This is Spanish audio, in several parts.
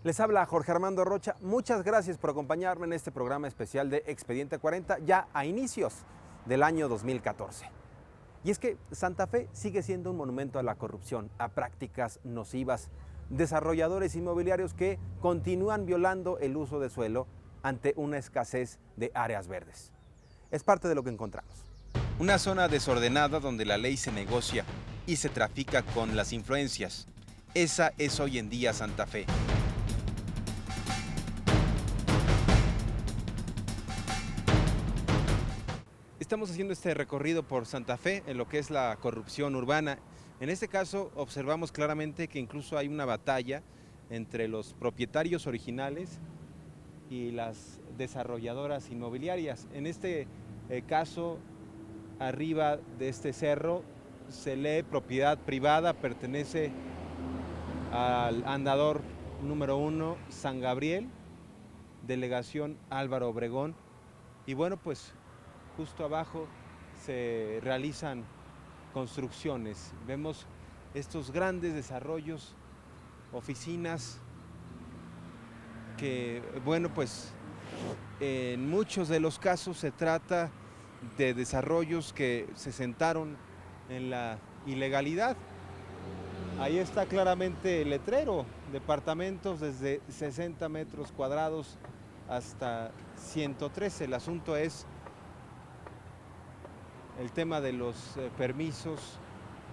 Les habla Jorge Armando Rocha. Muchas gracias por acompañarme en este programa especial de Expediente 40, ya a inicios del año 2014. Y es que Santa Fe sigue siendo un monumento a la corrupción, a prácticas nocivas, desarrolladores inmobiliarios que continúan violando el uso de suelo ante una escasez de áreas verdes. Es parte de lo que encontramos. Una zona desordenada donde la ley se negocia y se trafica con las influencias. Esa es hoy en día Santa Fe. Estamos haciendo este recorrido por Santa Fe en lo que es la corrupción urbana. En este caso observamos claramente que incluso hay una batalla entre los propietarios originales y las desarrolladoras inmobiliarias. En este caso, arriba de este cerro se lee propiedad privada, pertenece al andador número 1 San Gabriel, delegación Álvaro Obregón. Y bueno, pues justo abajo se realizan construcciones. Vemos estos grandes desarrollos, oficinas que, bueno, pues en muchos de los casos se trata de desarrollos que se sentaron en la ilegalidad. Ahí está claramente el letrero, departamentos desde 60 metros cuadrados hasta 113. El asunto es el tema de los permisos,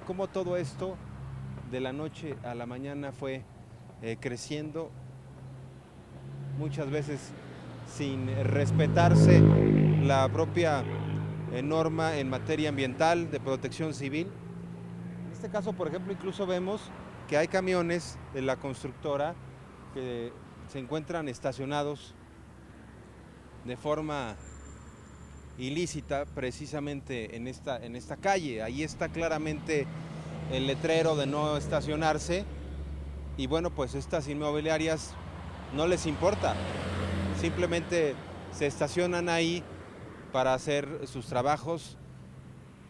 cómo todo esto de la noche a la mañana fue creciendo, muchas veces sin respetarse la propia norma en materia ambiental de protección civil. En este caso, por ejemplo, incluso vemos que hay camiones de la constructora que se encuentran estacionados de forma ilícita precisamente en esta calle. Ahí está claramente el letrero de no estacionarse y bueno, pues estas inmobiliarias no les importa, simplemente se estacionan ahí para hacer sus trabajos.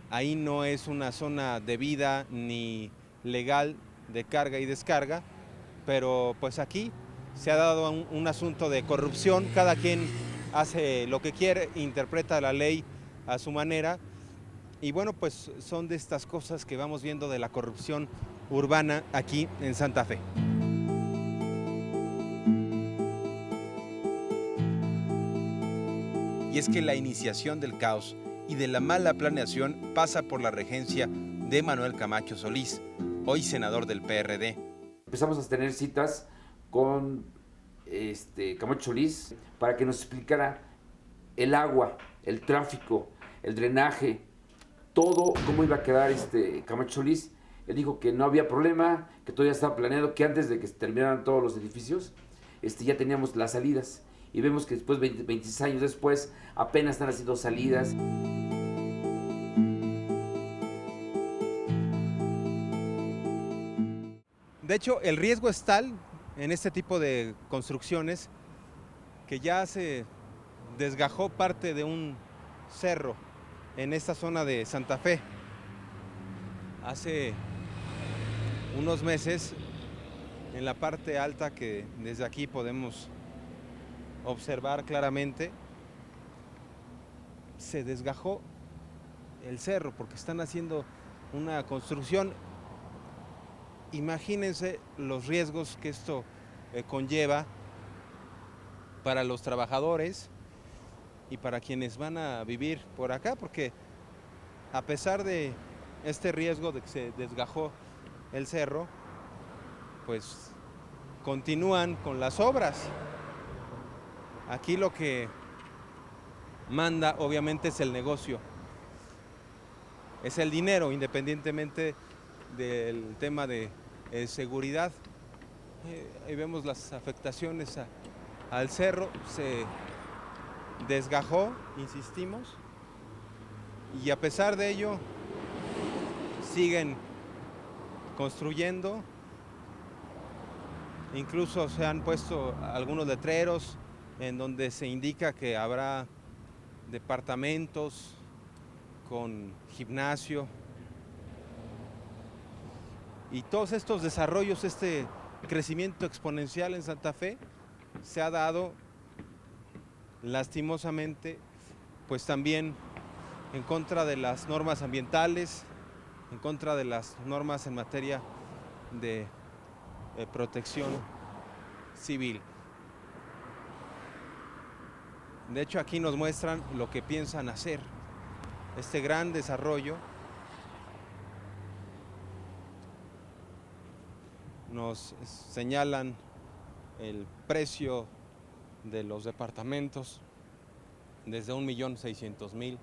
Ahí no es una zona debida ni legal de carga y descarga, pero pues aquí se ha dado un asunto de corrupción, cada quien hace lo que quiere, interpreta la ley a su manera y bueno, pues son de estas cosas que vamos viendo de la corrupción urbana aquí en Santa Fe. Y es que la iniciación del caos y de la mala planeación pasa por la regencia de Manuel Camacho Solís, hoy senador del PRD. Empezamos a tener citas con Camacho Solís para que nos explicara el agua, el tráfico, el drenaje, todo cómo iba a quedar Camacho Solís. Él dijo que no había problema, que todo ya estaba planeado, que antes de que se terminaran todos los edificios, ya teníamos las salidas. Y vemos que después, 26 años después, apenas están haciendo salidas. De hecho, el riesgo es tal en este tipo de construcciones que ya se desgajó parte de un cerro en esta zona de Santa Fe. Hace unos meses, en la parte alta que desde aquí podemos observar claramente, se desgajó el cerro porque están haciendo una construcción. Imagínense los riesgos que esto conlleva para los trabajadores y para quienes van a vivir por acá, porque a pesar de este riesgo de que se desgajó el cerro, pues continúan con las obras. Aquí lo que manda obviamente es el negocio, es el dinero, independientemente del tema de seguridad. Ahí vemos las afectaciones al cerro, se desgajó, insistimos, y a pesar de ello siguen construyendo. Incluso se han puesto algunos letreros en donde se indica que habrá departamentos con gimnasio. Y todos estos desarrollos, este crecimiento exponencial en Santa Fe se ha dado lastimosamente pues también en contra de las normas ambientales, en contra de las normas en materia de protección civil. De hecho, aquí nos muestran lo que piensan hacer, este gran desarrollo. Nos señalan el precio de los departamentos desde 1.600.000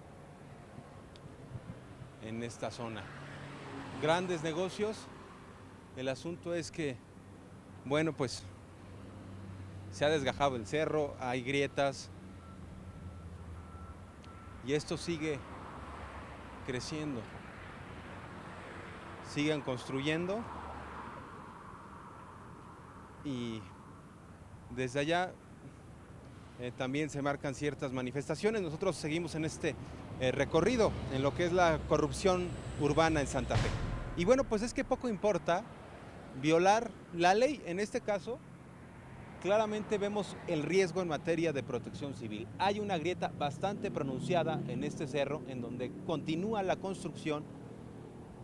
en esta zona. Grandes negocios. El asunto es que, bueno, pues se ha desgajado el cerro, hay grietas y esto sigue creciendo. Sigan construyendo y desde allá también se marcan ciertas manifestaciones. Nosotros seguimos en este recorrido en lo que es la corrupción urbana en Santa Fe. Y bueno, pues es que poco importa violar la ley. En este caso, claramente vemos el riesgo en materia de protección civil. Hay una grieta bastante pronunciada en este cerro en donde continúa la construcción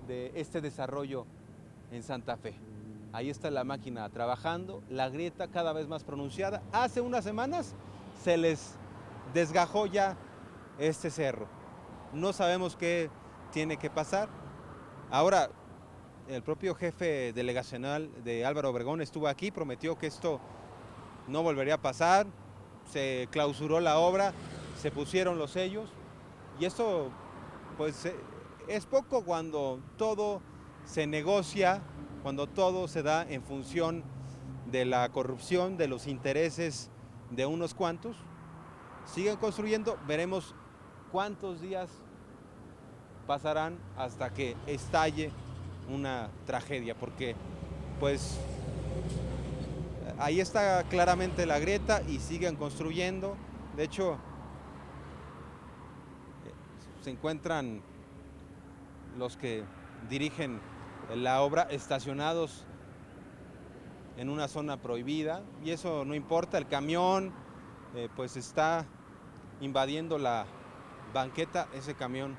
de este desarrollo en Santa Fe. Ahí está la máquina trabajando, la grieta cada vez más pronunciada. Hace unas semanas se les desgajó ya este cerro. No sabemos qué tiene que pasar. Ahora, el propio jefe delegacional de Álvaro Obregón estuvo aquí, prometió que esto no volvería a pasar. Se clausuró la obra, se pusieron los sellos y esto pues es poco cuando todo se negocia, cuando todo se da en función de la corrupción, de los intereses de unos cuantos. Siguen construyendo, veremos cuántos días pasarán hasta que estalle una tragedia, porque pues ahí está claramente la grieta y siguen construyendo. De hecho, se encuentran los que dirigen la obra estacionados en una zona prohibida y eso no importa. El camión pues está invadiendo la banqueta, ese camión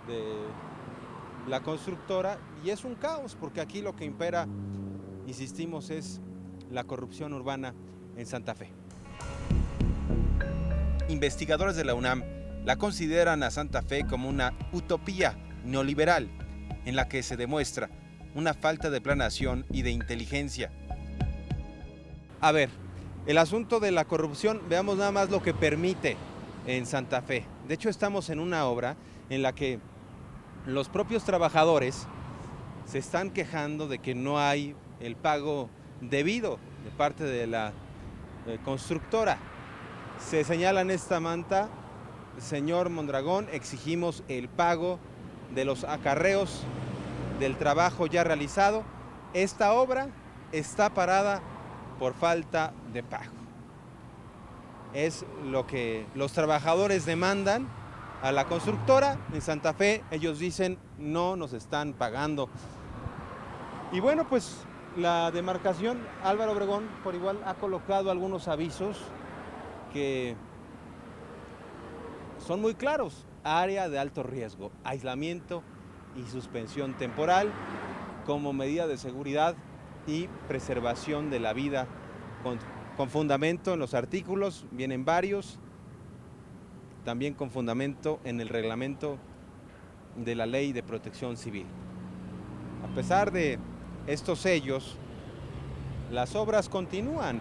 de la constructora, y es un caos porque aquí lo que impera, insistimos, es la corrupción urbana en Santa Fe. Investigadores de la UNAM la consideran a Santa Fe como una utopía neoliberal en la que se demuestra una falta de planeación y de inteligencia. A ver, el asunto de la corrupción, veamos nada más lo que permite en Santa Fe. De hecho, estamos en una obra en la que los propios trabajadores se están quejando de que no hay el pago debido de parte de la constructora. Se señala en esta manta: señor Mondragón, exigimos el pago de los acarreos del trabajo ya realizado. Esta obra está parada por falta de pago. Es lo que los trabajadores demandan a la constructora. En Santa Fe ellos dicen no nos están pagando. Y bueno, pues la demarcación Álvaro Obregón por igual ha colocado algunos avisos que son muy claros: área de alto riesgo, aislamiento y suspensión temporal como medida de seguridad y preservación de la vida, con fundamento en los artículos, vienen varios, también con fundamento en el reglamento de la Ley de Protección Civil. A pesar de estos sellos, las obras continúan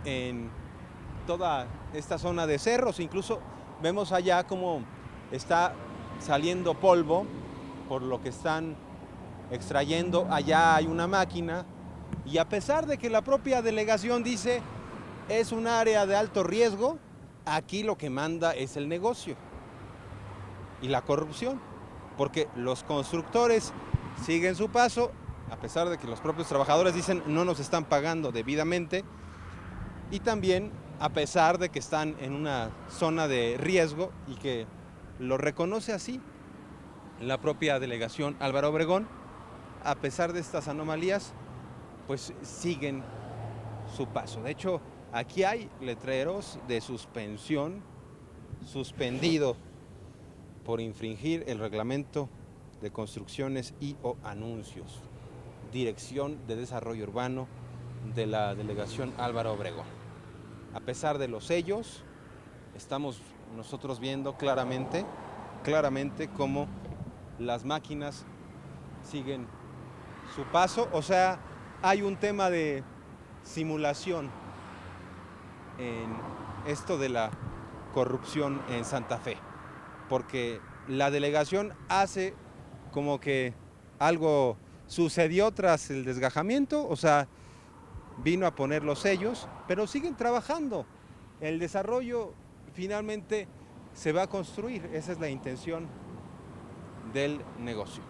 en toda esta zona de cerros. Incluso vemos allá cómo está saliendo polvo por lo que están extrayendo. Allá hay una máquina y a pesar de que la propia delegación dice es un área de alto riesgo, aquí lo que manda es el negocio y la corrupción, porque los constructores siguen su paso a pesar de que los propios trabajadores dicen no nos están pagando debidamente, y también a pesar de que están en una zona de riesgo y que lo reconoce así la propia delegación Álvaro Obregón. A pesar de estas anomalías, pues siguen su paso. De hecho, aquí hay letreros de suspensión, suspendido por infringir el reglamento de construcciones y o anuncios. Dirección de Desarrollo Urbano de la Delegación Álvaro Obregón. A pesar de los sellos, estamos nosotros viendo claramente cómo las máquinas siguen su paso. O sea, hay un tema de simulación en esto de la corrupción en Santa Fe, porque la delegación hace como que algo sucedió tras el desgajamiento, o sea, vino a poner los sellos, pero siguen trabajando. El desarrollo finalmente se va a construir, esa es la intención del negocio.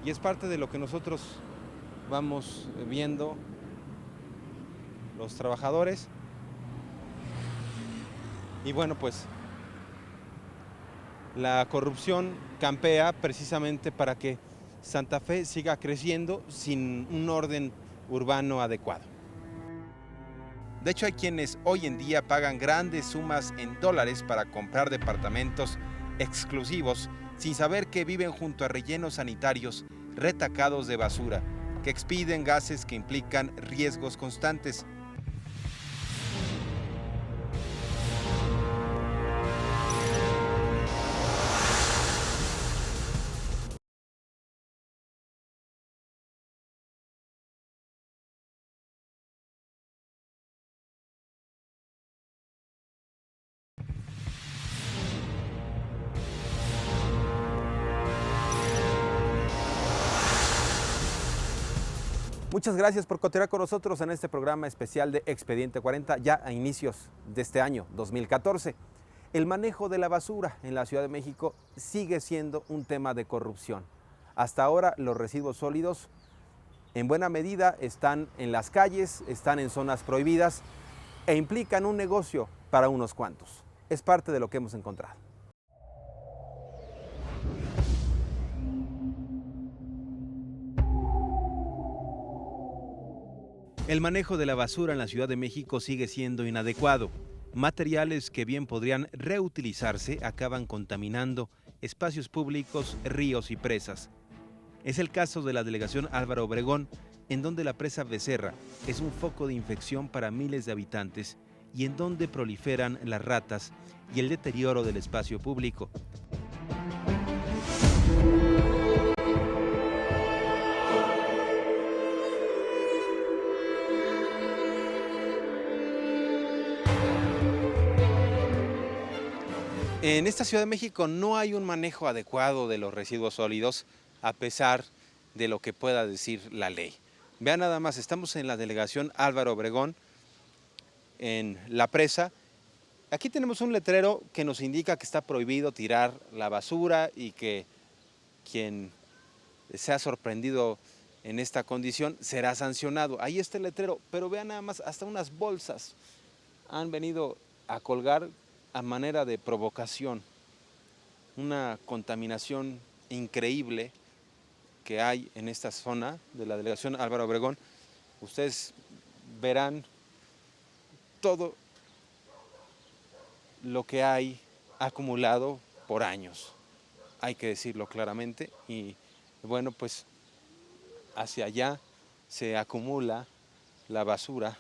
Y es parte de lo que nosotros vamos viendo, los trabajadores. Y bueno, pues la corrupción campea precisamente para que Santa Fe siga creciendo sin un orden urbano adecuado. De hecho, hay quienes hoy en día pagan grandes sumas en dólares para comprar departamentos exclusivos sin saber que viven junto a rellenos sanitarios retacados de basura, que expiden gases que implican riesgos constantes. Muchas gracias por continuar con nosotros en este programa especial de Expediente 40, ya a inicios de este año 2014. El manejo de la basura en la Ciudad de México sigue siendo un tema de corrupción. Hasta ahora los residuos sólidos en buena medida están en las calles, están en zonas prohibidas e implican un negocio para unos cuantos. Es parte de lo que hemos encontrado. El manejo de la basura en la Ciudad de México sigue siendo inadecuado. Materiales que bien podrían reutilizarse acaban contaminando espacios públicos, ríos y presas. Es el caso de la delegación Álvaro Obregón, en donde la presa Becerra es un foco de infección para miles de habitantes y en donde proliferan las ratas y el deterioro del espacio público. En esta Ciudad de México no hay un manejo adecuado de los residuos sólidos, a pesar de lo que pueda decir la ley. Vean nada más, estamos en la delegación Álvaro Obregón, en la presa. Aquí tenemos un letrero que nos indica que está prohibido tirar la basura y que quien sea sorprendido en esta condición será sancionado. Ahí está el letrero, pero vean nada más, hasta unas bolsas han venido a colgar a manera de provocación. Una contaminación increíble que hay en esta zona de la delegación Álvaro Obregón. Ustedes verán todo lo que hay acumulado por años, hay que decirlo claramente, y bueno, pues hacia allá se acumula la basura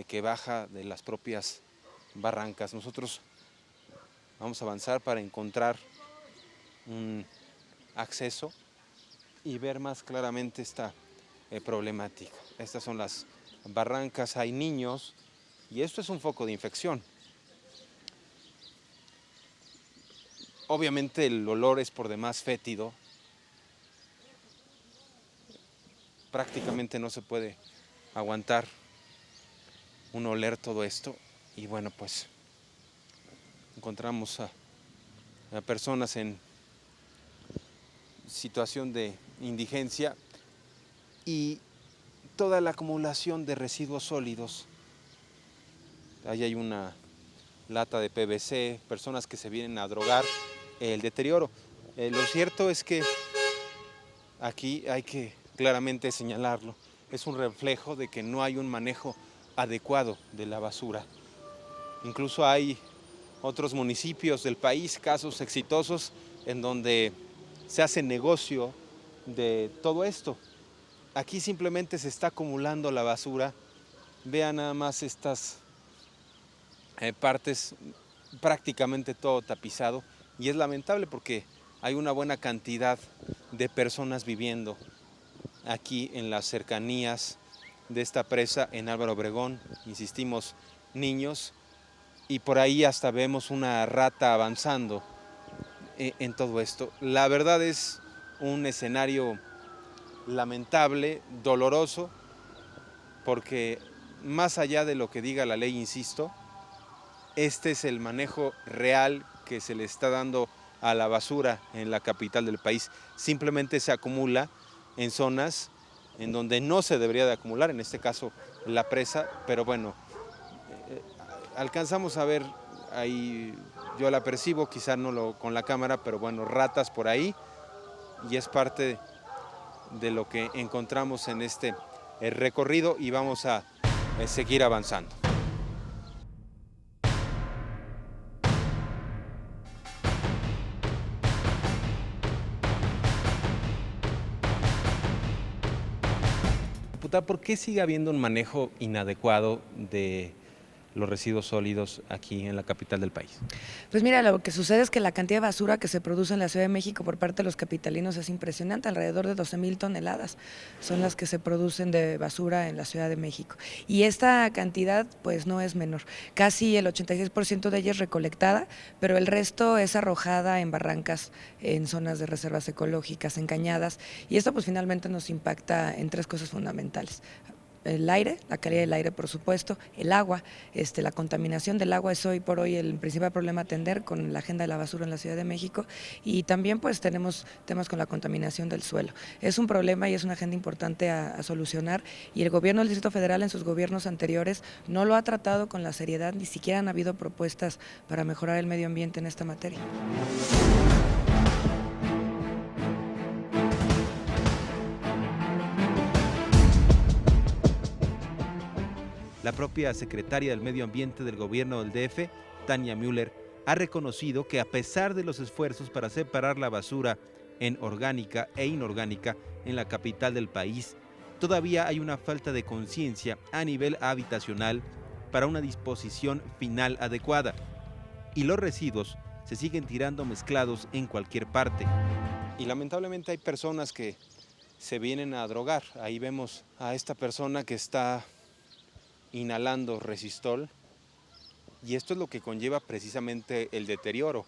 que baja de las propias barrancas. Nosotros vamos a avanzar para encontrar un acceso y ver más claramente esta problemática. Estas son las barrancas, hay niños y esto es un foco de infección. Obviamente el olor es por demás fétido, prácticamente no se puede aguantar un oler todo esto y bueno, pues encontramos a personas en situación de indigencia y toda la acumulación de residuos sólidos. Ahí hay una lata de PVC, personas que se vienen a drogar, el deterioro. Lo cierto es que aquí hay que claramente señalarlo. es un reflejo de que no hay un manejo adecuado de la basura. Incluso hay otros municipios del país, casos exitosos, en donde se hace negocio de todo esto. Aquí simplemente se está acumulando la basura. Vean nada más estas partes, prácticamente todo tapizado, y es lamentable porque hay una buena cantidad de personas viviendo aquí en las cercanías de esta presa en Álvaro Obregón, insistimos, niños, y por ahí hasta vemos una rata avanzando en todo esto. La verdad es un escenario lamentable, doloroso, porque más allá de lo que diga la ley, insisto, este es el manejo real que se le está dando a la basura en la capital del país. Simplemente se acumula en zonas en donde no se debería de acumular, en este caso la presa, pero bueno, alcanzamos a ver ahí, yo la percibo, quizá con la cámara, pero bueno, ratas por ahí, y es parte de lo que encontramos en este recorrido, y vamos a seguir avanzando. Diputada, ¿por qué sigue habiendo un manejo inadecuado de los residuos sólidos aquí en la capital del país? Pues mira, lo que sucede es que la cantidad de basura que se produce en la Ciudad de México por parte de los capitalinos es impresionante. Alrededor de 12,000 toneladas son las que se producen de basura en la Ciudad de México. Y esta cantidad pues no es menor. Casi el 86% de ella es recolectada, pero el resto es arrojada en barrancas, en zonas de reservas ecológicas, en cañadas. Y esto pues finalmente nos impacta en tres cosas fundamentales: el aire, la calidad del aire, por supuesto, el agua, la contaminación del agua es hoy por hoy el principal problema a atender con la agenda de la basura en la Ciudad de México, y también pues tenemos temas con la contaminación del suelo. Es un problema y es una agenda importante a solucionar, y el gobierno del Distrito Federal en sus gobiernos anteriores no lo ha tratado con la seriedad, ni siquiera han habido propuestas para mejorar el medio ambiente en esta materia. La propia secretaria del Medio Ambiente del gobierno del DF, Tania Müller, ha reconocido que a pesar de los esfuerzos para separar la basura en orgánica e inorgánica en la capital del país, todavía hay una falta de conciencia a nivel habitacional para una disposición final adecuada, y los residuos se siguen tirando mezclados en cualquier parte. Y lamentablemente hay personas que se vienen a drogar. Ahí vemos a esta persona que está inhalando resistol, y esto es lo que conlleva precisamente el deterioro,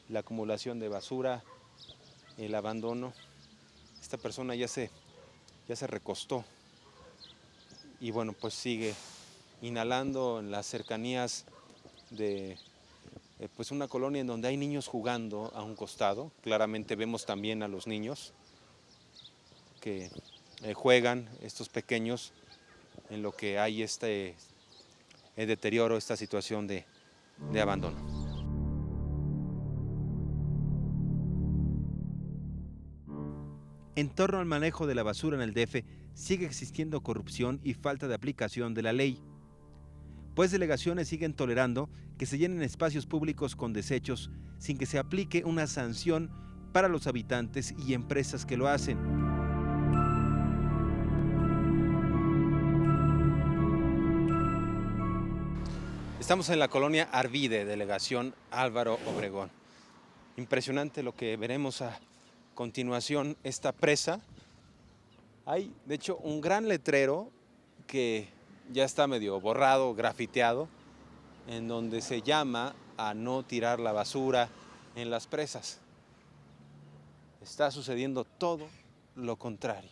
la acumulación de basura, el abandono. Esta persona ya se recostó y bueno, pues sigue inhalando en las cercanías de pues una colonia en donde hay niños jugando a un costado. Claramente vemos también a los niños que juegan, estos pequeños, en lo que hay este deterioro, esta situación de abandono. En torno al manejo de la basura en el DF sigue existiendo corrupción y falta de aplicación de la ley, pues delegaciones siguen tolerando que se llenen espacios públicos con desechos sin que se aplique una sanción para los habitantes y empresas que lo hacen. Estamos en la colonia Arvide, delegación Álvaro Obregón. Impresionante lo que veremos a continuación, esta presa. Hay, de hecho, un gran letrero que ya está medio borrado, grafiteado, en donde se llama a no tirar la basura en las presas. Está sucediendo todo lo contrario.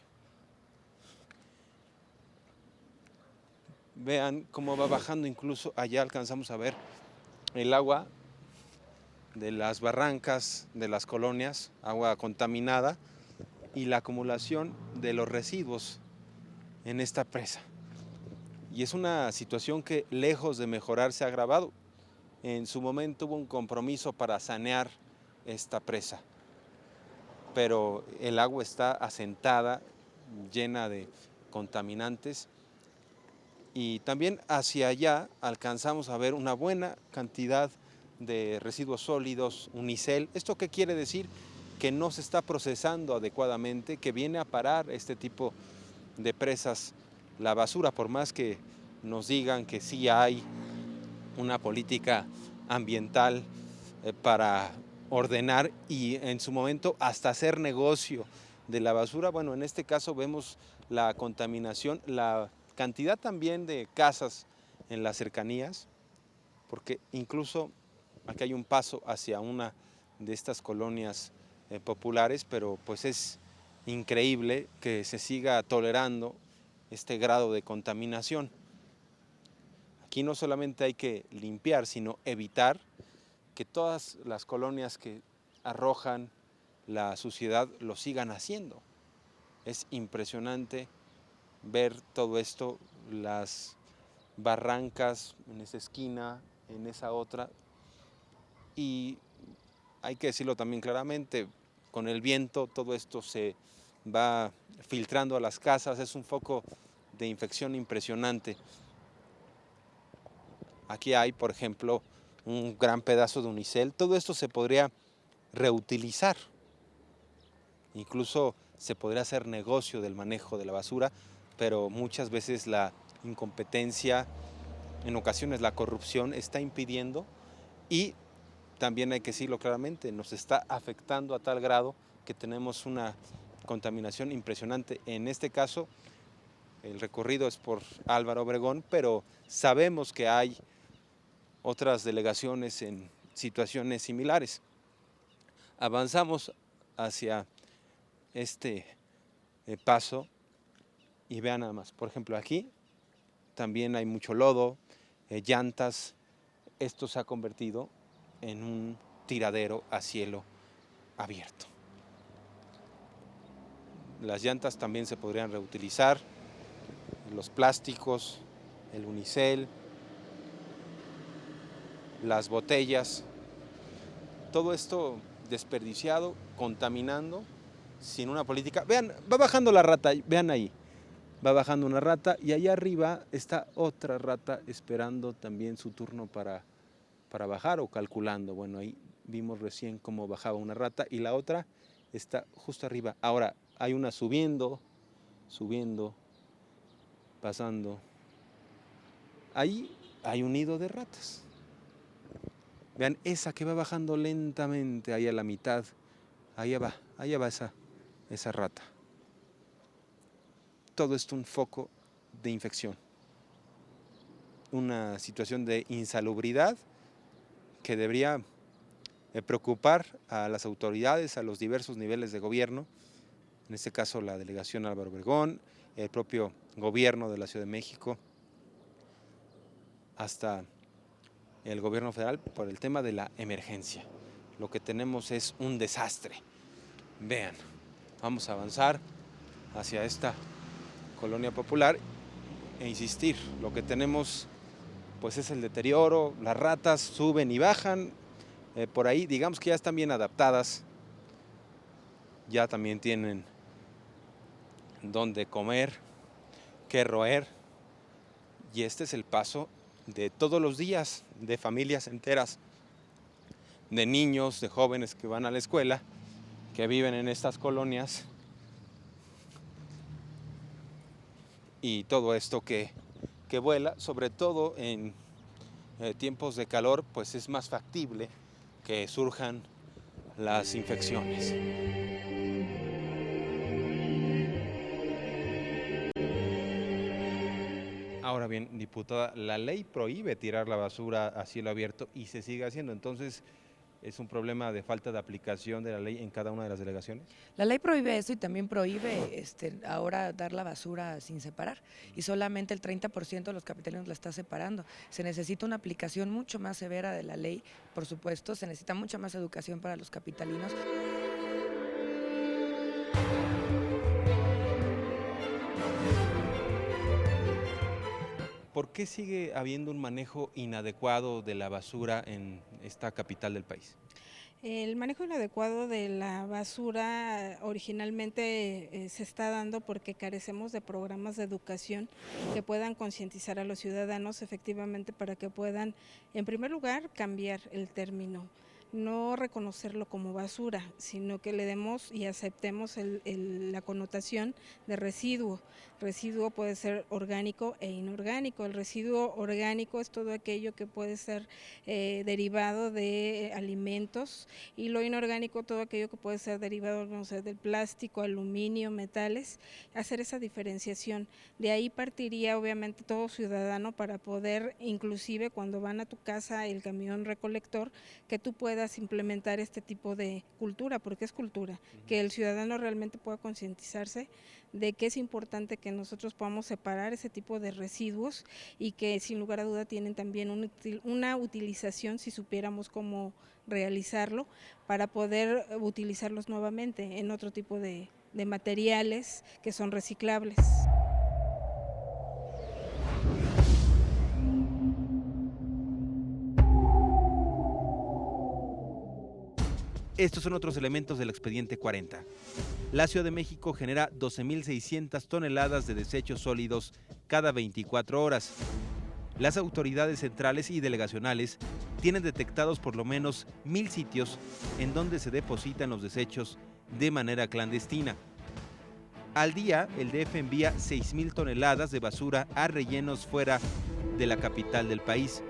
Vean cómo va bajando, incluso allá alcanzamos a ver el agua de las barrancas, de las colonias, agua contaminada, y la acumulación de los residuos en esta presa. Y es una situación que, lejos de mejorar, se ha agravado. En su momento hubo un compromiso para sanear esta presa, pero el agua está asentada, llena de contaminantes. Y también hacia allá alcanzamos a ver una buena cantidad de residuos sólidos, unicel. ¿Esto qué quiere decir? Que no se está procesando adecuadamente, que viene a parar este tipo de presas la basura, por más que nos digan que sí hay una política ambiental para ordenar y en su momento hasta hacer negocio de la basura. Bueno, en este caso vemos la contaminación, la cantidad también de casas en las cercanías, porque incluso aquí hay un paso hacia una de estas colonias populares, pero pues es increíble que se siga tolerando este grado de contaminación. Aquí no solamente hay que limpiar, sino evitar que todas las colonias que arrojan la suciedad lo sigan haciendo. Es impresionante ver todo esto, las barrancas en esa esquina, en esa otra, y hay que decirlo también claramente, con el viento todo esto se va filtrando a las casas, es un foco de infección impresionante. Aquí hay, por ejemplo, un gran pedazo de unicel, todo esto se podría reutilizar, incluso se podría hacer negocio del manejo de la basura, pero muchas veces la incompetencia, en ocasiones la corrupción está impidiendo y también hay que decirlo claramente, nos está afectando a tal grado que tenemos una contaminación impresionante. En este caso, el recorrido es por Álvaro Obregón, pero sabemos que hay otras delegaciones en situaciones similares. Avanzamos hacia este paso y vean nada más, por ejemplo aquí también hay mucho lodo, llantas, esto se ha convertido en un tiradero a cielo abierto. Las llantas también se podrían reutilizar, los plásticos, el unicel, las botellas, todo esto desperdiciado, contaminando, sin una política. Vean, va bajando la rata, vean ahí, va bajando una rata y allá arriba está otra rata esperando también su turno para bajar o calculando. Bueno, ahí vimos recién cómo bajaba una rata y la otra está justo arriba. Ahora, hay una subiendo, pasando. Ahí hay un nido de ratas. Vean, esa que va bajando lentamente ahí a la mitad, allá va esa rata. Todo esto un foco de infección. Una situación de insalubridad que debería preocupar a las autoridades, a los diversos niveles de gobierno, en este caso la delegación Álvaro Obregón, el propio gobierno de la Ciudad de México, hasta el gobierno federal por el tema de la emergencia. Lo que tenemos es un desastre. Vean, vamos a avanzar hacia esta colonia popular e insistir, lo que tenemos pues es el deterioro, las ratas suben y bajan, por ahí digamos que ya están bien adaptadas, ya también tienen dónde comer, qué roer, y este es el paso de todos los días de familias enteras, de niños, de jóvenes que van a la escuela, que viven en estas colonias, y todo esto que vuela, sobre todo en tiempos de calor, pues es más factible que surjan las infecciones. Ahora bien, diputada, la ley prohíbe tirar la basura a cielo abierto y se sigue haciendo, entonces ¿es un problema de falta de aplicación de la ley en cada una de las delegaciones? La ley prohíbe eso y también prohíbe ahora dar la basura sin separar y solamente el 30% de los capitalinos la está separando. Se necesita una aplicación mucho más severa de la ley, por supuesto, se necesita mucha más educación para los capitalinos. ¿Por qué sigue habiendo un manejo inadecuado de la basura en esta capital del país? El manejo inadecuado de la basura originalmente se está dando porque carecemos de programas de educación que puedan concientizar a los ciudadanos efectivamente para que puedan, en primer lugar, cambiar el término. No reconocerlo como basura, sino que le demos y aceptemos la connotación de residuo. Residuo puede ser orgánico e inorgánico. El residuo orgánico es todo aquello que puede ser derivado de alimentos, y lo inorgánico todo aquello que puede ser derivado, no sé, del plástico, aluminio, metales. Hacer esa diferenciación. De ahí partiría obviamente todo ciudadano para poder, inclusive cuando van a tu casa el camión recolector, que tú puedas implementar este tipo de cultura, porque es cultura, que el ciudadano realmente pueda concientizarse de que es importante que nosotros podamos separar ese tipo de residuos y que sin lugar a duda tienen también una utilización si supiéramos cómo realizarlo para poder utilizarlos nuevamente en otro tipo de materiales que son reciclables. Estos son otros elementos del expediente 40. La Ciudad de México genera 12.600 toneladas de desechos sólidos cada 24 horas. Las autoridades centrales y delegacionales tienen detectados por lo menos 1.000 sitios en donde se depositan los desechos de manera clandestina. Al día, el DF envía 6.000 toneladas de basura a rellenos fuera de la capital del país,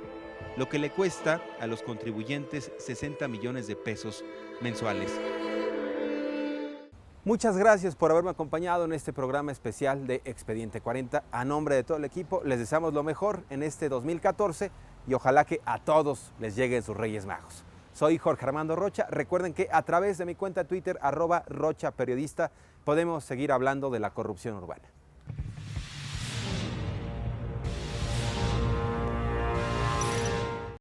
lo que le cuesta a los contribuyentes 60 millones de pesos mensuales. Muchas gracias por haberme acompañado en este programa especial de Expediente 40. A nombre de todo el equipo, les deseamos lo mejor en este 2014 y ojalá que a todos les lleguen sus Reyes Magos. Soy Jorge Armando Rocha. Recuerden que a través de mi cuenta de Twitter, @RochaPeriodista, podemos seguir hablando de la corrupción urbana.